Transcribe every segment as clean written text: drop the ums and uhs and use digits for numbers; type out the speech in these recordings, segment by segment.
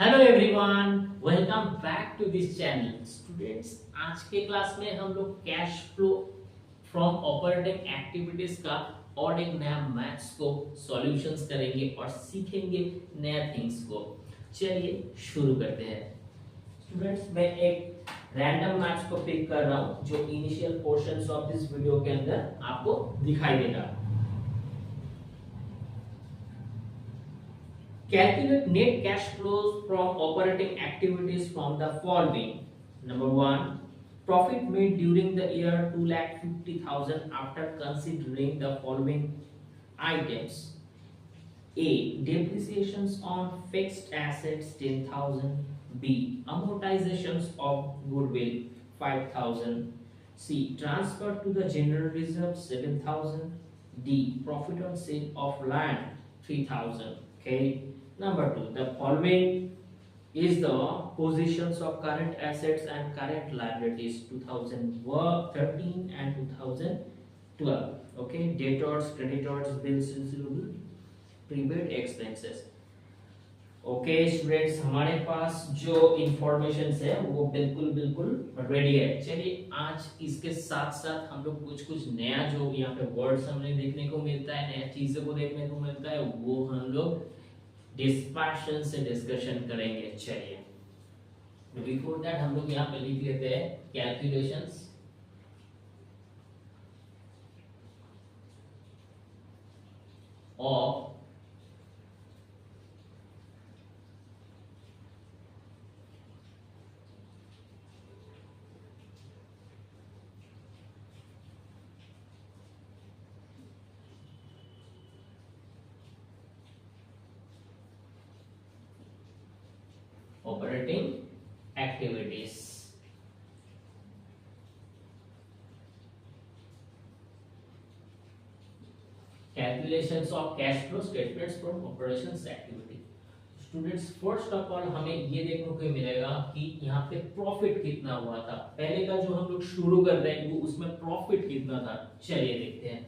Hello everyone, welcome back to this channel. Students, आज के class में हम लोग cash flow from operating activities का और एक नया मैथ्स को सॉल्यूशंस करेंगे और सीखेंगे नया थिंग्स को। चलिए शुरू करते हैं। स्टूडेंट्स, मैं एक रैंडम मैथ्स को पिक कर रहा हूं जो initial portions of this video के अंदर आपको दिखाई देगा। Calculate net cash flows from operating activities from the following. Number 1. Profit made during the year 2,50,000 after considering the following items. A. Depreciations on fixed assets 10,000. B. Amortizations of goodwill 5,000. C. Transfer to the general reserve 7,000. D. Profit on sale of land 3,000. Okay. Number 2, the following is the positions of current assets and current liabilities 2013 and 2012. Okay, debtors, creditors, bills receivable, prepaid expenses. Okay students, हमारे पास जो information है वो बिल्कुल ready है। चलिए आज इसके साथ साथ हम लोग कुछ नया जो यहाँ पे वर्ड्स हमें देखने को मिलता है, नया चीजों को देखने को मिलता है, वो हम लोग डिस्पर्शन से डिस्कशन करेंगे। चलिए बिफोर दैट हम लोग यहाँ पे लिख लेते हैं calculations of operating activities. Calculations of cash flow statements from operations activity. Students, first of all हमें ये देखने को मिलेगा कि यहाँ पे प्रॉफिट कितना हुआ था। पहले का जो हम लोग शुरू कर रहे हैं वो उसमें प्रॉफिट कितना था, चलिए देखते हैं।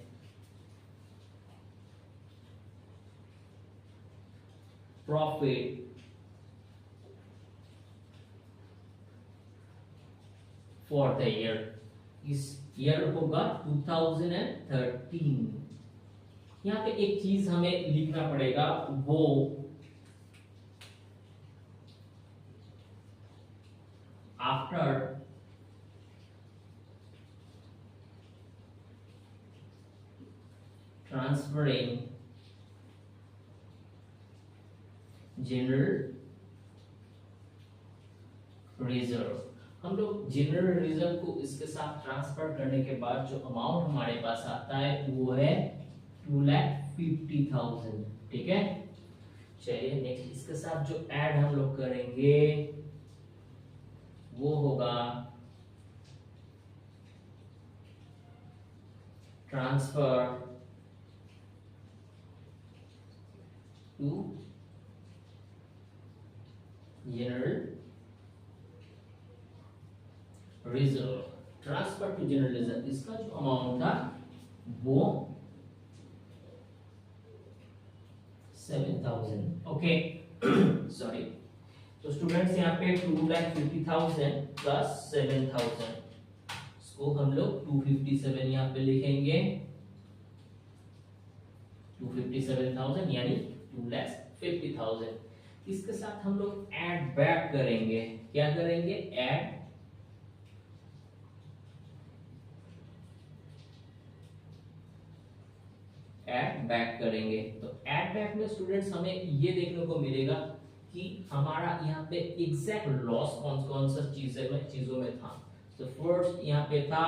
प्रॉफिट फॉर द ईयर, इस ईयर होगा 2013। यहाँ पे एक चीज हमें लिखना पड़ेगा, वो आफ्टर ट्रांसफरिंग जनरल रिजर्व, हम लोग जनरल रिजर्व को इसके साथ ट्रांसफर करने के बाद जो अमाउंट हमारे पास आता है वो है 2,50,000। ठीक है, चलिए नेक्स्ट इसके साथ जो ऐड हम लोग करेंगे वो होगा transfer to general reserve. Transfer to general reserve, इसका जो अमाउंट था वो 7,000। ओके सॉरी, तो स्टूडेंट्स यहाँ पे 2,50,000 प्लस 7,000, इसको हम लोग 257 यहाँ पे लिखेंगे। 257,000 यानी 2,50,000। इसके साथ हम लोग ऐड बैक करेंगे। क्या करेंगे? ऐड बैक करेंगे। तो ऐड बैक में स्टूडेंट्स हमें ये देखने को मिलेगा कि हमारा यहाँ पे एग्जैक्ट लॉस कौन कौन सा चीजों में था। तो फर्स्ट यहाँ पे था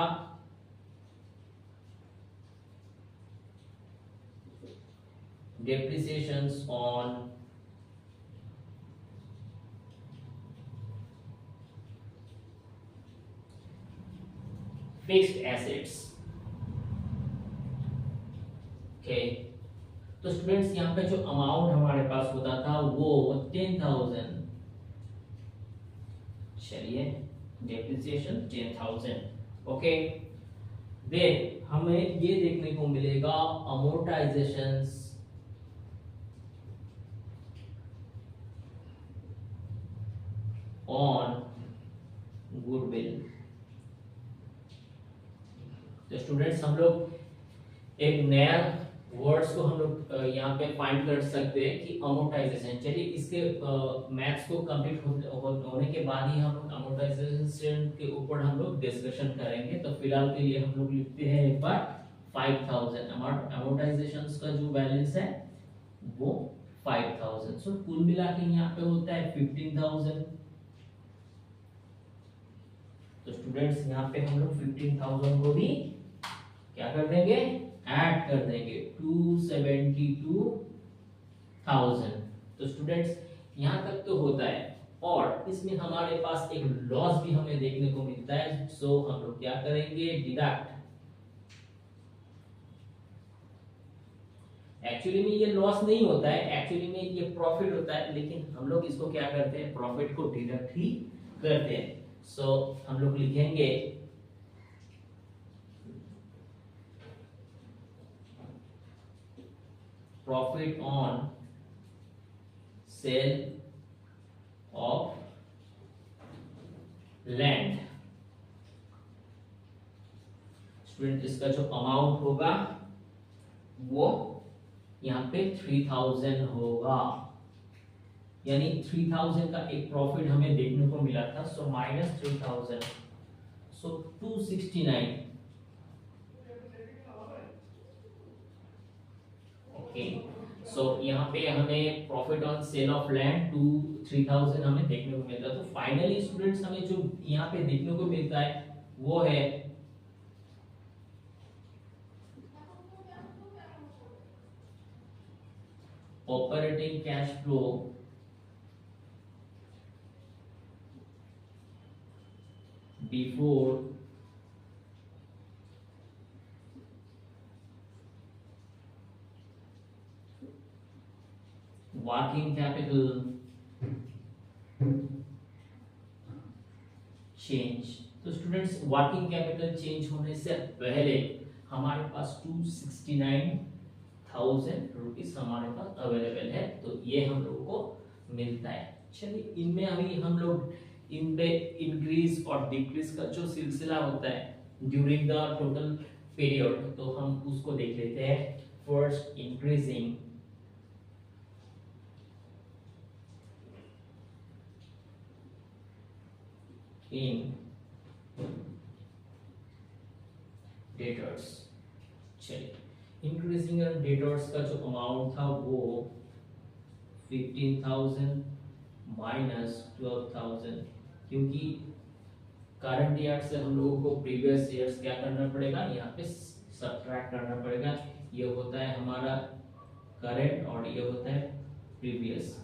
depreciations on fixed assets। Okay, तो स्टूडेंट्स यहाँ पे जो अमाउंट हमारे पास होता था वो 10,000। चलिए डेप्रिसिएशन 10,000। ओके, देन हमें ये देखने को मिलेगा अमोर्टाइजेशंस ऑन गुडविल। तो स्टूडेंट्स हम लोग एक नया वर्ड्स को हम लोग यहाँ पे फाइंड कर सकते हैं कि अमोर्टाइजेशन। चलिए इसके मैथ्स को कंप्लीट होने के बाद ही हम लोग अमोर्टाइजेशन के ऊपर हम लोग डिस्कशन करेंगे। तो फिलहाल के लिए हम लोग लिखते हैं एक बार 5000। अमोर्टाइजेशन का जो बैलेंस है वो 5000। सो कुल मिला के यहाँ पे होता है 15000। तो स्टूडेंट्स यहाँ पे हम लोग 15000 को भी क्या कर देंगे, ऐड कर देंगे 272,000। तो स्टूडेंट्स यहां तक तो होता है, और इसमें हमारे पास एक लॉस भी हमें देखने को मिलता है। सो हम लोग क्या करेंगे, डिडक्ट। एक्चुअली में ये लॉस नहीं होता है, एक्चुअली में ये प्रॉफिट होता है, लेकिन हम लोग इसको क्या करते हैं, प्रॉफिट को डिडक्ट ही करते हैं। सो हम लोग लिखेंगे profit on sale of land. Student इसका जो अमाउंट होगा वो यहाँ पे 3000 होगा, यानी 3000 का एक प्रॉफिट हमें देखने को मिला था। सो माइनस 3000, सो 269। ओके, सो यहाँ पे हमें profit on sale of land 3000 हमें देखने को मिलता है। तो फाइनली स्टूडेंट्स हमें जो यहाँ पे देखने को मिलता है वो है operating cash flow before working capital change. तो स्टूडेंट्स वर्किंग कैपिटल चेंज होने से पहले हमारे पास 269,000 रुपीस हमारे पास अवेलेबल है, तो ये हम लोग को मिलता है। चलिए इनमें अभी हम लोग इन पे इंक्रीज और डिक्रीज का जो सिलसिला होता है ड्यूरिंग द टोटल पीरियड, तो हम उसको देख लेते हैं। First, increasing in debtors. चलिए इंक्रीजिंग इन डेटर्स का जो अमाउंट था वो 15,000 माइनस 12,000, क्योंकि करंट ईयर से हम लोगों को प्रीवियस ईयर्स क्या करना पड़ेगा, यहाँ पे सब्ट्रैक्ट करना पड़ेगा। ये होता है हमारा करंट और ये होता है प्रीवियस,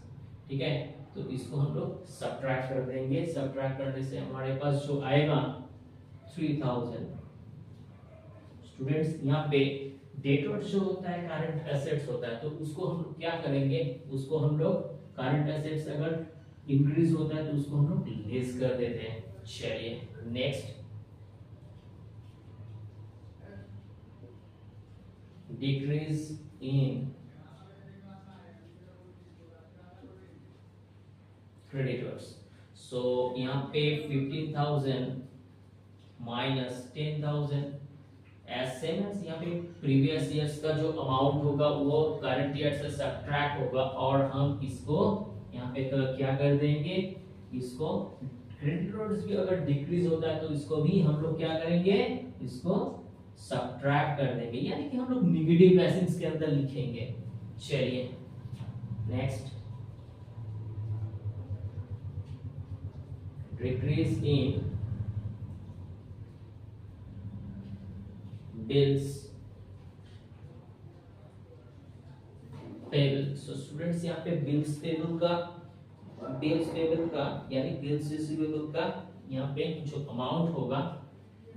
ठीक है। तो इसको हम लोग सब्ट्रैक्ट कर देंगे। सब्ट्रैक्ट करने से हमारे पास जो आएगा 3000। स्टूडेंट्स यहाँ पे डेटर्स जो होता है करंट एसेट्स होता है, तो उसको हम लोग क्या करेंगे, उसको हम लोग करंट एसेट्स अगर इंक्रीज होता है तो उसको हम लोग लेस कर देते हैं। चलिए नेक्स्ट, डिक्रीज इन क्रेडिटर्स। सो यहाँ पे 15,000 माइनस 10,000, एज सेम एज यहाँ पे प्रीवियस ईयर्स का जो अमाउंट होगा वो करंट ईयर से सब्ट्रैक्ट होगा, और हम इसको यहाँ पे तो क्या कर देंगे, इसको क्रेडिटर्स भी अगर डिक्रीज होता है तो इसको भी हम लोग क्या करेंगे, इसको सब्ट्रैक्ट कर देंगे, यानी कि हम लोग नेगेटिव बैलेंस के अंदर लिखेंगे। चलिए next, decrease in bills payable. So students यहाँ पे बिल्स पेबल का यानी बिल्स रिसीवेबल का यहाँ पे जो अमाउंट होगा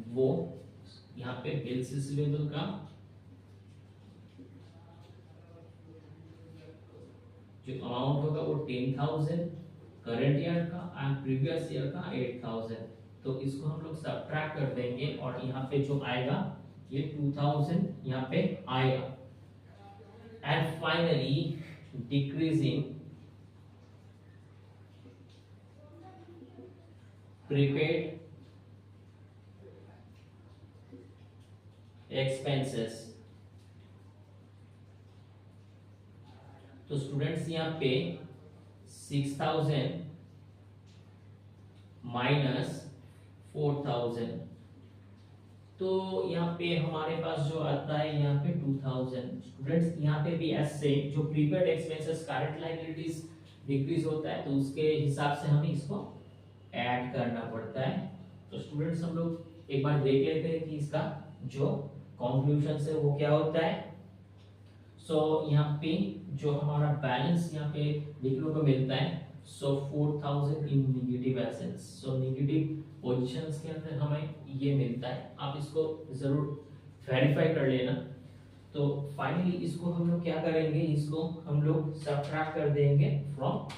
वो यहाँ पे बिल्स रिसीवेबल का जो अमाउंट होगा वो 10,000 करंट ईयर का एंड प्रीवियस ईयर का 8,000। तो इसको हम लोग सब्ट्रैक्ट कर देंगे और यहाँ पे जो आएगा ये 2000 यहाँ पे आएगा। And finally decreasing prepaid expenses. तो स्टूडेंट्स यहाँ पे 6000 माइनस 4000, तो यहाँ पे हमारे पास जो आता है यहाँ पे 2000। स्टूडेंट्स यहाँ पे भी ऐसे जो prepaid expenses current liabilities decrease होता है तो उसके हिसाब से हमें इसको ऐड करना पड़ता है। तो स्टूडेंट्स हम लोग एक बार देख लेते हैं कि इसका जो कंक्लूजन है वो क्या होता है। सो यहाँ पे जो हमारा बैलेंस यहाँ पे देखने को मिलता है, so 4000 in negative assets. So negative positions के अंदर हमें ये मिलता है, आप इसको जरूर वेरीफाई कर लेना। तो फाइनली इसको हम लोग क्या करेंगे, इसको हम लोग सबट्रैक्ट कर देंगे from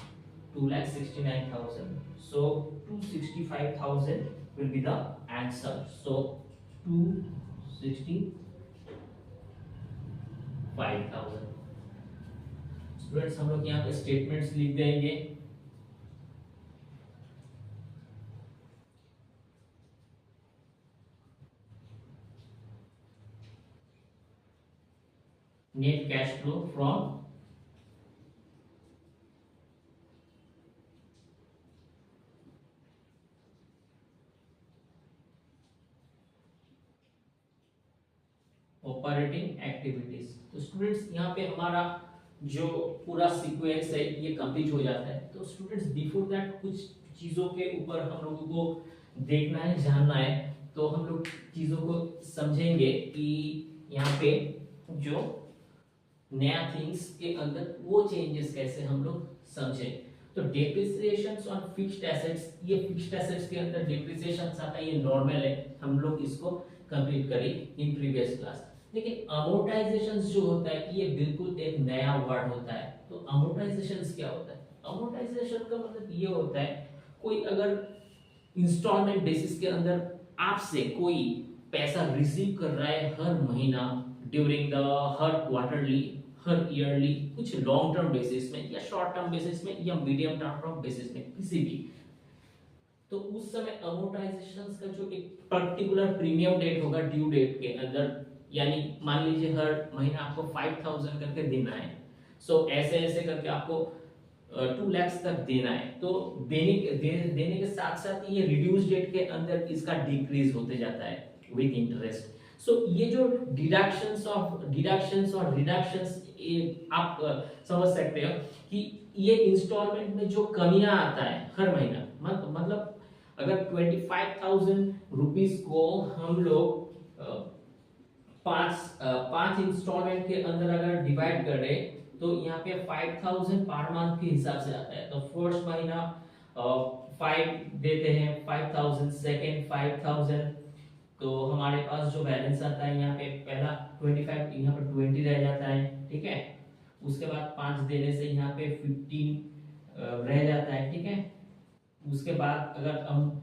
2,69,000। So 265,000 will be the answer. So 265,000। Students हम लोग यहाँ पे स्टेटमेंट्स लिख देंगे। Net cash flow from operating activities. तो स्टूडेंट्स यहाँ पे हमारा जो पूरा सीक्वेंस है ये कंप्लीट हो जाता है। तो स्टूडेंट्स बिफोर दैट कुछ चीजों के ऊपर हम लोगों को देखना है, जानना है। तो हम लोग चीजों को समझेंगे कि यहाँ पे जो नया थिंग्स के अंदर वो चेंजेस कैसे हम लोग समझें। तो डेप्रिसिएशंस ऑन फिक्स्ड एसेट्स, ये फिक्स्ड एसेट्स के अंदर डेप्रिसिएशंस आता है, ये नॉर्मल है, हम लोग इसको कंप्लीट करें इन प्रीवियस क्लास। लेकिन अमोर्टाइजेशंस जो होता है ये बिल्कुल एक नया वर्ड होता है। तो अमोर्टाइजेशंस क्या होता है? अमोर्टाइजेशन का मतलब ये होता है कोई अगर इंस्टॉलमेंट बेसिस के अंदर आपसे कोई पैसा रिसीव कर रहा है हर महीना, during the her quarterly, her yearly, कुछ लॉन्ग टर्म बेसिस में या शॉर्ट टर्म बेसिस में या मीडियम टर्म बेसिस में किसी भी, तो उस समय अमोर्टाइजेशंस का जो एक पर्टिकुलर प्रीमियम डेट होगा ड्यू डेट के अंदर, यानी मान लीजिए हर महीना आपको 5000 करके देना है। सो ऐसे ऐसे करके आपको 2 लाख तक देना है। तो देने के साथ साथ ये रिड्यूस डेट के अंदर इसका डिक्रीज होते जाता है विद इंटरेस्ट। सो ये जो डिडक्शंस और रिडक्शंस आप समझ सकते हो कि ये इंस्टॉलमेंट में जो कमियां आता है हर महीना, मतलब अगर 25,000 रुपीस को हम लोग पांच इंस्टॉलमेंट के अंदर अगर डिवाइड करें तो यहाँ पे 5,000 पर मंथ के हिसाब से आता है। तो फर्स्ट महीना 5 देते हैं 5,000, सेकेंड 5,000, तो हमारे पास जो बैलेंस आता है यहाँ पे पहला 25, यहाँ पे 20 रह जाता है, ठीक है। उसके बाद 5 देने से यहाँ पे 15 रह जाता है, ठीक है। उसके बाद अगर हम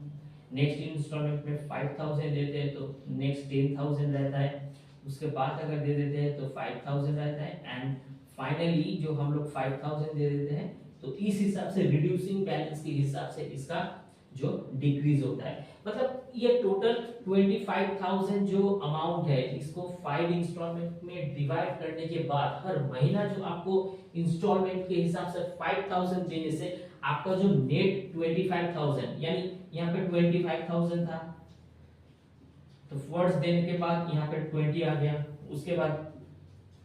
नेक्स्ट इंस्टॉलमेंट में 5,000 देते हैं तो नेक्स्ट 10,000 रहता है। उसके बाद अगर दे देते हैं तो 5,000 रहता है एंड फाइनली जो हम लोग 5,000 दे देते हैं तो इस हिसाब से रिड्यूसिंग बैलेंस के हिसाब से इसका जो डिक्रीज होता है। मतलब ये टोटल 25,000 जो अमाउंट है इसको 5 इंस्टॉलमेंट में डिवाइड करने के बाद हर महीना जो आपको इंस्टॉलमेंट के हिसाब से 5,000 देने से आपका जो नेट 25,000, यानी यहाँ पे 25,000 था तो फर्स्ट देने के बाद यहाँ पे 20 आ गया, उसके बाद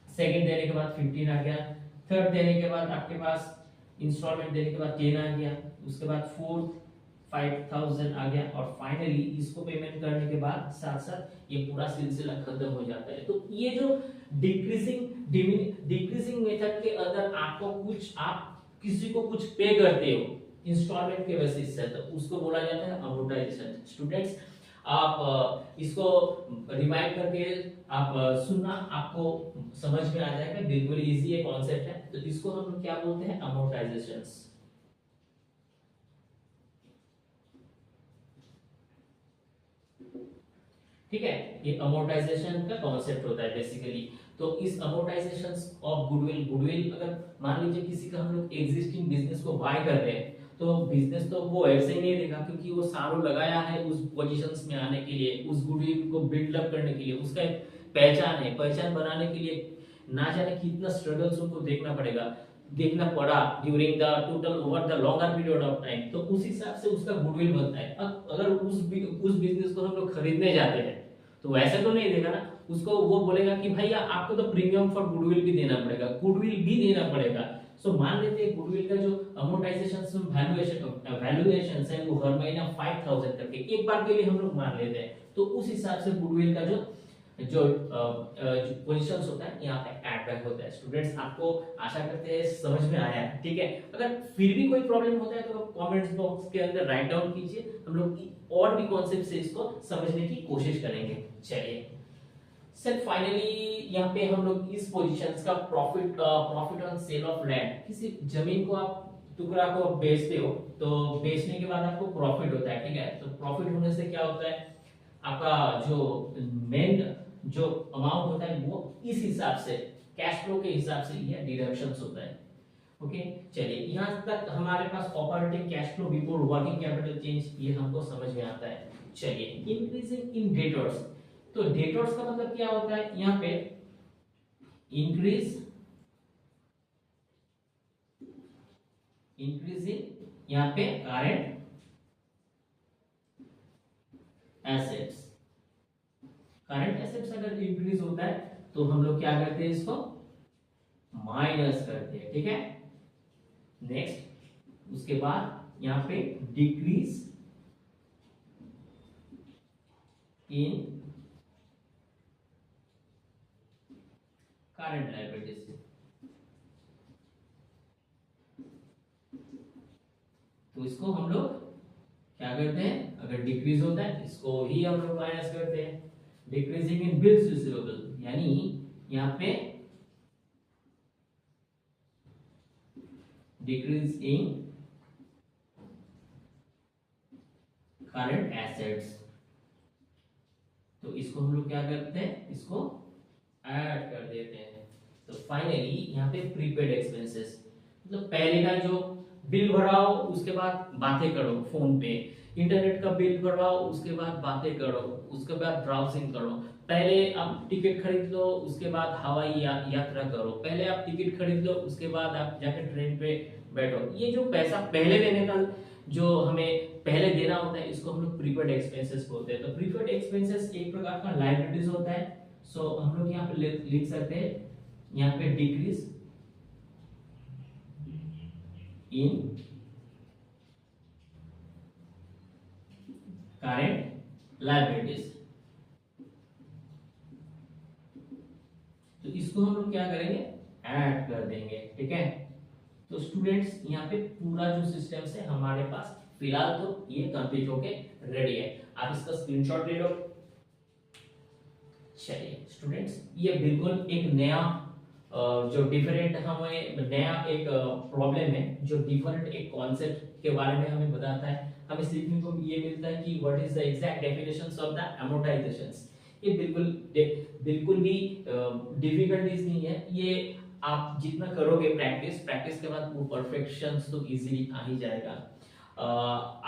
सेकंड देने के बाद 15 आ गया, थर्ड देने के बाद आपके पास इंस्टॉलमेंट देने के बाद 10 आ गया, उसके बाद फोर्थ 5,000 आ गया और फाइनली इसको पेमेंट करने के बाद साथ साथ ये पूरा सिलसिला खत्म हो जाता है। तो ये जो डिक्रीजिंग मेथड के अंदर आपको कुछ, आप किसी को कुछ पे करते हो इंस्टॉलमेंट के बेसिस से, तो उसको बोला जाता है अमोर्टाइजेशन। स्टूडेंट्स आप इसको रिवाइज करके आप सुनना, आपको समझ में आ जाएगा, बिल्कुल इजी है, कॉन्सेप्ट है। तो इसको हम लोग क्या बोलते हैं? अमोर्टाइजेशंस। ठीक है, ये अमोर्टाइजेशन का कॉन्सेप्ट होता है बेसिकली। तो इस अमोर्टाइजेशन ऑफ गुडविल अगर मान लीजिए किसी का हम लोग एग्जिस्टिंग बिजनेस को बाय कर रहे हैं तो बिजनेस तो वो ऐसे ही नहीं देगा, क्योंकि वो सालों लगाया है उस पोजीशंस में आने के लिए, उस गुडविल को बिल्डअप करने के लिए, उसका एक पहचान है, पहचान बनाने के लिए ना जाने कितना स्ट्रगल्स उनको देखना पड़ा during the total over the longer period of time. तो उस हिसाब से उसका गुडविल बनता है। अब अगर उस बिजनेस को हम लोग खरीदने जाते हैं तो वैसे तो नहीं देगा ना, उसको वो बोलेगा कि भैया आपको तो प्रीमियम फॉर गुडविल भी देना पड़ेगा, गुडविल भी देना पड़ेगा। सो मान लेते हैं गुडविल का जो अमोर्टाइजेशन वैल्यूएशन है वो हर महीना 5000 करके एक बार के लिए हम लोग मान लेते हैं। तो उस हिसाब से गुडविल का जो पोजीशंस होता है यहाँ पे ऐड बैक होता है। स्टूडेंट्स आपको आशा करते हैं समझ में आया है, ठीक है। अगर फिर भी कोई प्रॉब्लम होता है तो कमेंट्स बॉक्स के अंदर राइट डाउन कीजिए, हम लोग और भी कॉन्सेप्ट से इसको समझने की कोशिश करेंगे। चलिए सर फाइनली यहाँ पे हम लोग इस पोजीशंस का profit on sale of land, किसी जमीन को आप टुकड़ा को बेचते हो तो बेचने के बाद आपको प्रॉफिट होता है, ठीक है। तो प्रॉफिट होने से क्या होता है, आपका जो मेन जो अमाउंट होता है वो इस हिसाब से कैश फ्लो के हिसाब से ये डिडक्शंस होता है। ओके चलिए यहाँ तक हमारे पास operating cash flow before working capital change ये हमको समझ में आता है। चलिए इंक्रीजिंग इन डेटर्स, तो डेटर्स का मतलब क्या होता है, यहाँ पे इंक्रीजिंग यहाँ पे करंट एसेट्स, करंट एसेट्स अगर इंक्रीज होता है तो हम लोग क्या करते हैं, इसको माइनस करते हैं, ठीक है। नेक्स्ट उसके बाद यहाँ पे डिक्रीज इन करंट लायबिलिटीज, तो इसको हम लोग क्या करते हैं, अगर डिक्रीज होता है इसको ही हम लोग माइनस करते हैं। डिक्रीजिंग इन बिल्स रिसीवेबल, यानी यहाँ पे डिक्रीज इन करंट एसेट्स, तो इसको हम लोग क्या करते हैं, इसको ऐड कर देते हैं। तो फाइनली यहाँ पे प्रीपेड एक्सपेंसेस, मतलब पहले का जो बिल भराओ उसके बाद बातें करो, फोन पे इंटरनेट का बिल भरवाओ उसके बाद बातें करो, उसके बाद ब्राउजिंग करो, पहले आप टिकट खरीद लो उसके बाद हवाई यात्रा करो, पहले आप टिकट खरीद लो उसके बाद आप जाकर ट्रेन पे बैठो। ये जो पैसा पहले देने का जो हमें पहले देना होता है इसको हम लोग प्रीपेड एक्सपेंसेस बोलते हैं। तो प्रीपेड एक्सपेंसेस एक प्रकार का लायबिलिटीज होता है। सो हम लोग यहाँ पे लिख सकते हैं, यहाँ पे डिक्रीज इन करंट लायबिलिटीज, तो इसको हम लोग क्या करेंगे, ऐड कर देंगे, ठीक है। तो स्टूडेंट्स यहाँ पे पूरा जो सिस्टम है हमारे पास फिलहाल तो ये कंप्लीट होके रेडी है, आप इसका स्क्रीनशॉट ले लो। चलिए स्टूडेंट्स ये बिल्कुल एक नया जो डिफरेंट हमें नया एक प्रॉब्लम है, जो डिफरेंट एक कॉन्सेप्ट के बारे में हमें बताता है। हमें सीखने को ये मिलता है कि what is the exact definitions of the amortizations. ये बिल्कुल भी डिफिकल्टीज नहीं है, ये आप जितना करोगे प्रैक्टिस के बाद वो परफेक्शंस तो इजीली आ ही जाएगा।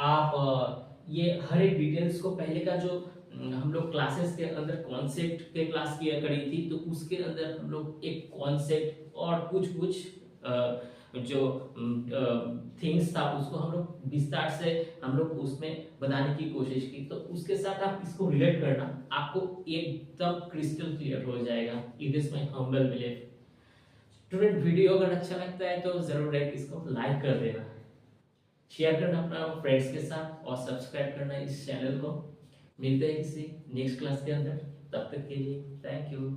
आप ये हर एक डिटेल्स को पहले का जो हम लोग क्लासेस के अंदर कॉन्सेप्ट के क्लास किया करी थी, तो उसके अंदर हम लोग एक कॉन्सेप्ट और कुछ जो थिंग्स था उसको हम लोग विस्तार से हम लोग उसमें बताने की कोशिश की। तो उसके साथ आप इसको रिलेट करना, आपको एकदम क्रिस्टल क्लियर हो जाएगा। It is my humble belief. Student video अगर अच्छा लगता है तो जरूर इसको लाइक कर देना, शेयर करना अपना फ्रेंड्स के साथ और सब्सक्राइब करना इस चैनल को। मिलते हैं किसी नेक्स्ट क्लास के अंदर, तब तक के लिए थैंक यू।